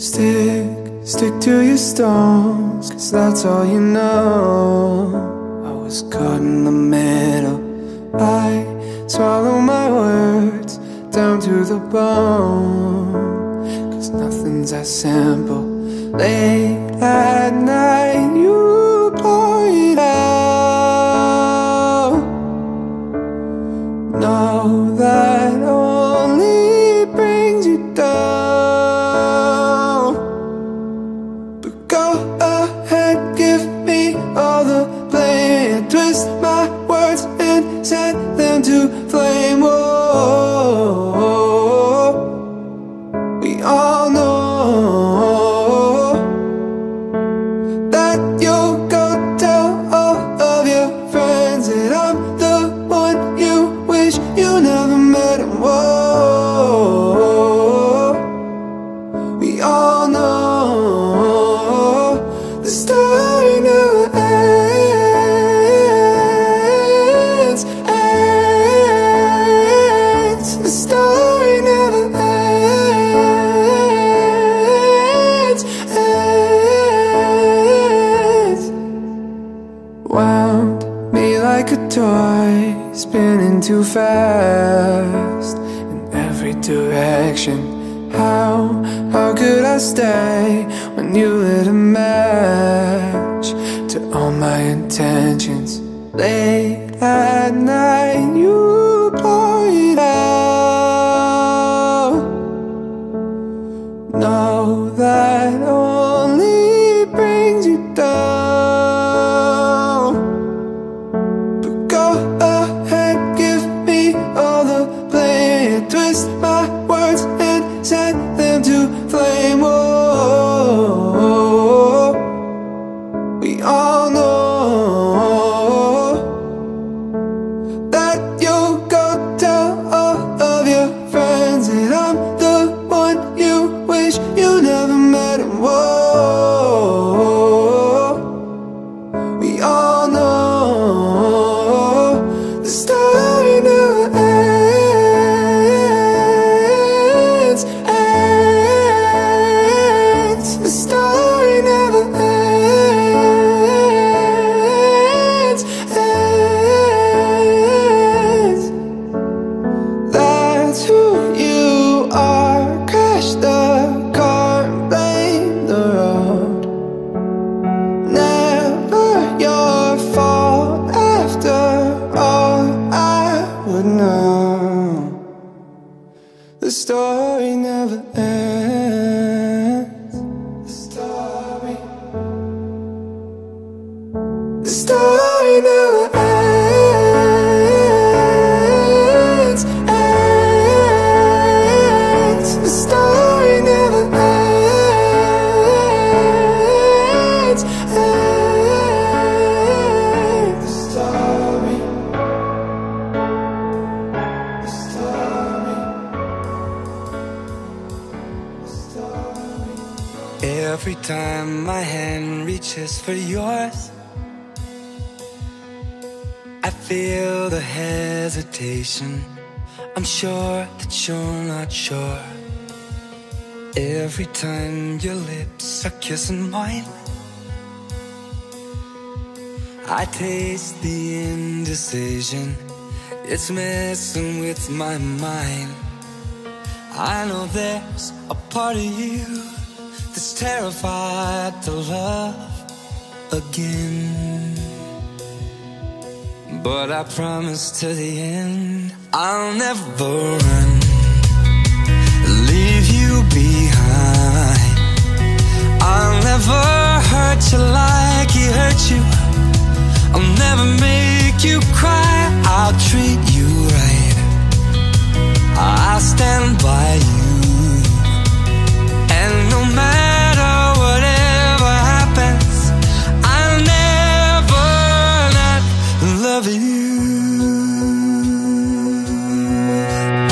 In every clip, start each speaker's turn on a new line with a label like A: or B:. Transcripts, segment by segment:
A: Stick to your stones, 'cause that's all you know. I was caught in the middle. I swallow my words down to the bone, 'cause nothing's that simple. Late at night you pour it out. Know that only brings you down. But go ahead, give me all the blame. Twist my words and set them to flame. Oh, we all know that you'll go tell all of your friends that I'm the one you wish you never met. And whoa, we all know the story never ends. The story never ends. Wound me like a toy, spinning too fast in every direction. How could I stay when you lit a match to all my intentions? Late at night you pour it out. Know that only brings you down. But go ahead, give me all the blame. Twist my words and set them to flame. Oh, we all know that you'll go tell all of your friends that I'm the one you wish you never met. And whoa, we all know the story never ends. The story never ends. That's who you are. Crash the car and blame the road. Never your fault after all I would know. The story never ends. The story never ends. The story never ends. The story.
B: Every time my hand reaches for yours, I feel the hesitation. I'm sure that you're not sure. Every time your lips are kissing mine, I taste the indecision. It's messing with my mind. I know there's a part of you that's terrified to love again. But I promise to the end, I'll never run, leave you behind. I'll never hurt you like he hurt you. I'll never make you cry. I'll treat you right. I'll stand by you. And no matter whatever happens, I'll never not love you.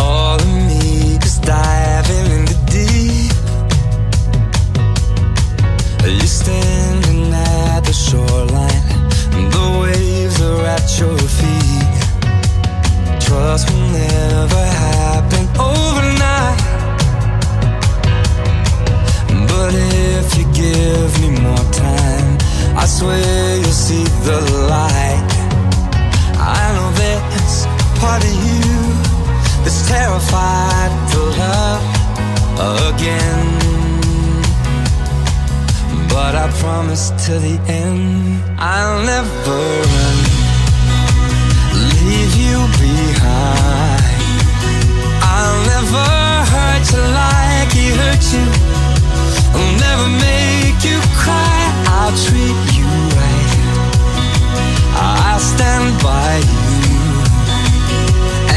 B: All of me is diving in the deep. You're standing at the shoreline, the waves are at your feet. Trust will never happen overnight, but again. But I promise till the end I'll never run, leave you behind. I'll never hurt you like he hurt you. I'll never make you cry. I'll treat you right. I'll stand by you.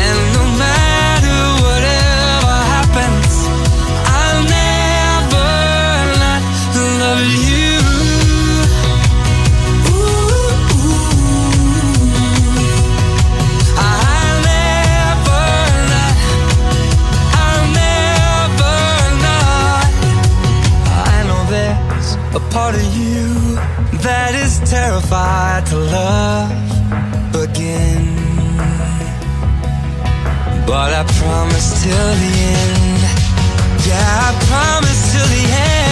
B: And no matter whatever happens, I'll never not love you. A part of you that is terrified to love again. But I promise till the end. Yeah, I promise till the end.